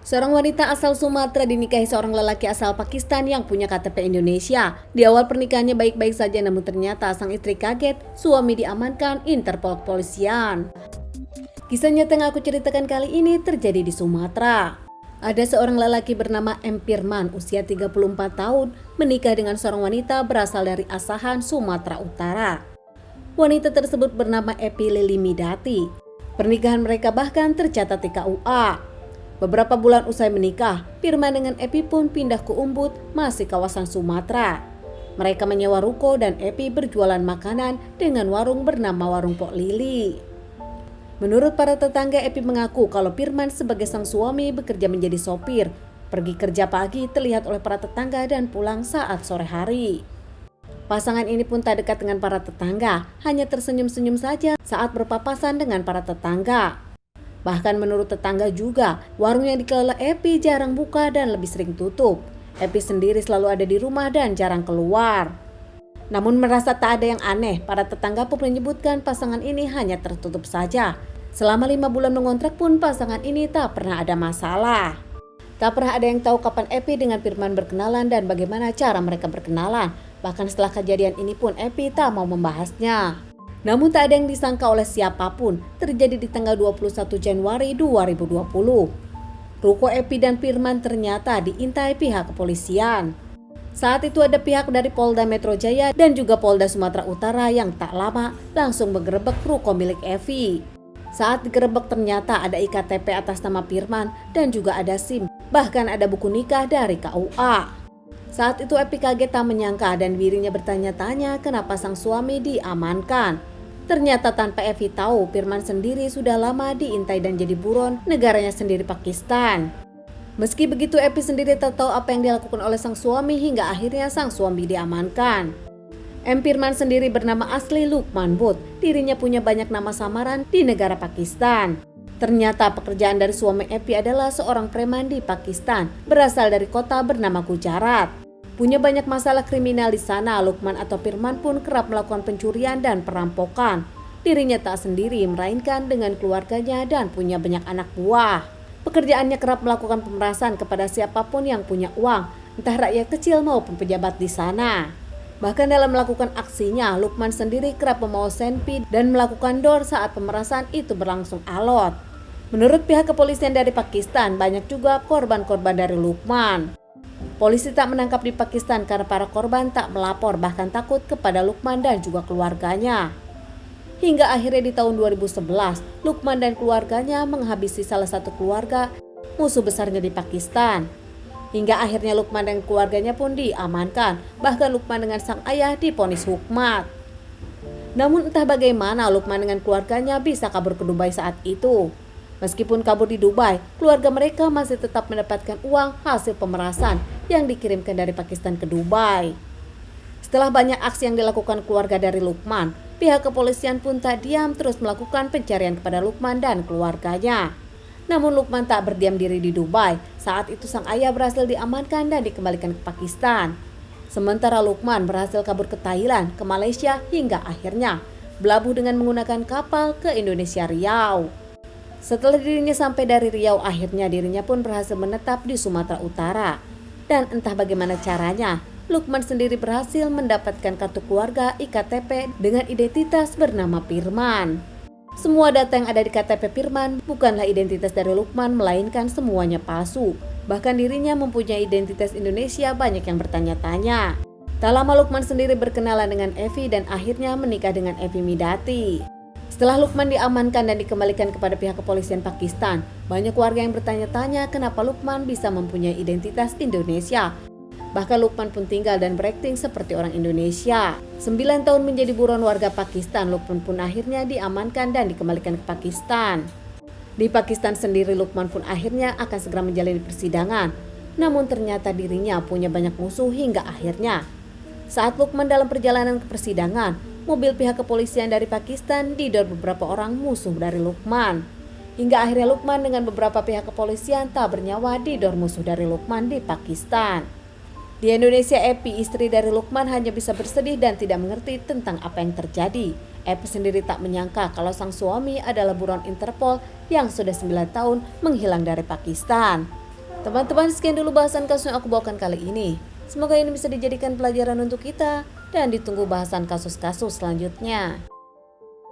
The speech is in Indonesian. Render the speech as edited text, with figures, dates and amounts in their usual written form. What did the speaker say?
Seorang wanita asal Sumatera dinikahi seorang lelaki asal Pakistan yang punya KTP Indonesia. Di awal pernikahannya baik-baik saja, namun ternyata sang istri kaget suami diamankan Interpol kepolisian. Kisah nyata yang aku ceritakan kali ini terjadi di Sumatera. Ada seorang lelaki bernama M. Firman, usia 34 tahun, menikah dengan seorang wanita berasal dari Asahan, Sumatera Utara. Wanita tersebut bernama Epi Lili Midati. Pernikahan mereka bahkan tercatat di KUA. Beberapa bulan usai menikah, Firman dengan Epi pun pindah ke Umbud, masih kawasan Sumatera. Mereka menyewa ruko dan Epi berjualan makanan dengan warung bernama Warung Pok Lili. Menurut para tetangga, Epi mengaku kalau Firman sebagai sang suami bekerja menjadi sopir. Pergi kerja pagi terlihat oleh para tetangga dan pulang saat sore hari. Pasangan ini pun tak dekat dengan para tetangga, hanya tersenyum-senyum saja saat berpapasan dengan para tetangga. Bahkan menurut tetangga juga, warung yang dikelola Epi jarang buka dan lebih sering tutup. Epi sendiri selalu ada di rumah dan jarang keluar. Namun merasa tak ada yang aneh, para tetangga pun menyebutkan pasangan ini hanya tertutup saja. Selama 5 bulan mengontrak pun pasangan ini tak pernah ada masalah. Tak pernah ada yang tahu kapan Epi dengan Firman berkenalan dan bagaimana cara mereka berkenalan. Bahkan setelah kejadian ini pun Epi tak mau membahasnya. Namun tak ada yang disangka oleh siapapun, terjadi di tanggal 21 Januari 2020. Ruko Epi dan Firman ternyata diintai pihak kepolisian. Saat itu ada pihak dari Polda Metro Jaya dan juga Polda Sumatera Utara yang tak lama langsung menggerebek ruko milik Epi. Saat digerebek ternyata ada iktp atas nama Firman dan juga ada SIM, bahkan ada buku nikah dari KUA. Saat itu Epi kaget tak menyangka dan dirinya bertanya-tanya kenapa sang suami diamankan. Ternyata tanpa Epi tahu, Firman sendiri sudah lama diintai dan jadi buron negaranya sendiri Pakistan. Meski begitu, Epi sendiri tak tahu apa yang dilakukan oleh sang suami hingga akhirnya sang suami diamankan. M. Firman sendiri bernama asli Lukman Bud. Dirinya punya banyak nama samaran di negara Pakistan. Ternyata pekerjaan dari suami Epi adalah seorang preman di Pakistan, berasal dari kota bernama Gujarat. Punya banyak masalah kriminal di sana, Lukman atau Firman pun kerap melakukan pencurian dan perampokan. Dirinya tak sendiri, melainkan dengan keluarganya dan punya banyak anak buah. Pekerjaannya kerap melakukan pemerasan kepada siapapun yang punya uang, entah rakyat kecil maupun pejabat di sana. Bahkan dalam melakukan aksinya, Lukman sendiri kerap membawa senpi dan melakukan dor saat pemerasan itu berlangsung alot. Menurut pihak kepolisian dari Pakistan, banyak juga korban-korban dari Lukman. Polisi tak menangkap di Pakistan karena para korban tak melapor, bahkan takut kepada Lukman dan juga keluarganya. Hingga akhirnya di tahun 2011, Lukman dan keluarganya menghabisi salah satu keluarga musuh besarnya di Pakistan. Hingga akhirnya Lukman dan keluarganya pun diamankan, bahkan Lukman dengan sang ayah divonis hukmat. Namun entah bagaimana Lukman dengan keluarganya bisa kabur ke Dubai saat itu. Meskipun kabur di Dubai, keluarga mereka masih tetap mendapatkan uang hasil pemerasan yang dikirimkan dari Pakistan ke Dubai. Setelah banyak aksi yang dilakukan keluarga dari Lukman, pihak kepolisian pun tak diam terus melakukan pencarian kepada Lukman dan keluarganya. Namun Lukman tak berdiam diri di Dubai. Saat itu sang ayah berhasil diamankan dan dikembalikan ke Pakistan. Sementara Lukman berhasil kabur ke Thailand, ke Malaysia hingga akhirnya berlabuh dengan menggunakan kapal ke Indonesia Riau. Setelah dirinya sampai dari Riau, akhirnya dirinya pun berhasil menetap di Sumatera Utara. Dan entah bagaimana caranya, Lukman sendiri berhasil mendapatkan kartu keluarga iktp dengan identitas bernama Firman. Semua data yang ada di KTP Firman bukanlah identitas dari Lukman, melainkan semuanya palsu. Bahkan dirinya mempunyai identitas Indonesia, banyak yang bertanya-tanya. Tak lama Lukman sendiri berkenalan dengan Evi dan akhirnya menikah dengan Evi Midati. Setelah Lukman diamankan dan dikembalikan kepada pihak kepolisian Pakistan, banyak warga yang bertanya-tanya kenapa Lukman bisa mempunyai identitas Indonesia. Bahkan Lukman pun tinggal dan berakting seperti orang Indonesia. 9 tahun menjadi buron warga Pakistan, Lukman pun akhirnya diamankan dan dikembalikan ke Pakistan. Di Pakistan sendiri Lukman pun akhirnya akan segera menjalani persidangan. Namun ternyata dirinya punya banyak musuh hingga akhirnya. Saat Lukman dalam perjalanan ke persidangan, mobil pihak kepolisian dari Pakistan didor beberapa orang musuh dari Lukman. Hingga akhirnya Lukman dengan beberapa pihak kepolisian tak bernyawa didor musuh dari Lukman di Pakistan. Di Indonesia, Epi, istri dari Lukman, hanya bisa bersedih dan tidak mengerti tentang apa yang terjadi. Epi sendiri tak menyangka kalau sang suami adalah buron Interpol yang sudah 9 tahun menghilang dari Pakistan. Teman-teman, sekian dulu bahasan kasus yang aku bawakan kali ini. Semoga ini bisa dijadikan pelajaran untuk kita dan ditunggu bahasan kasus-kasus selanjutnya.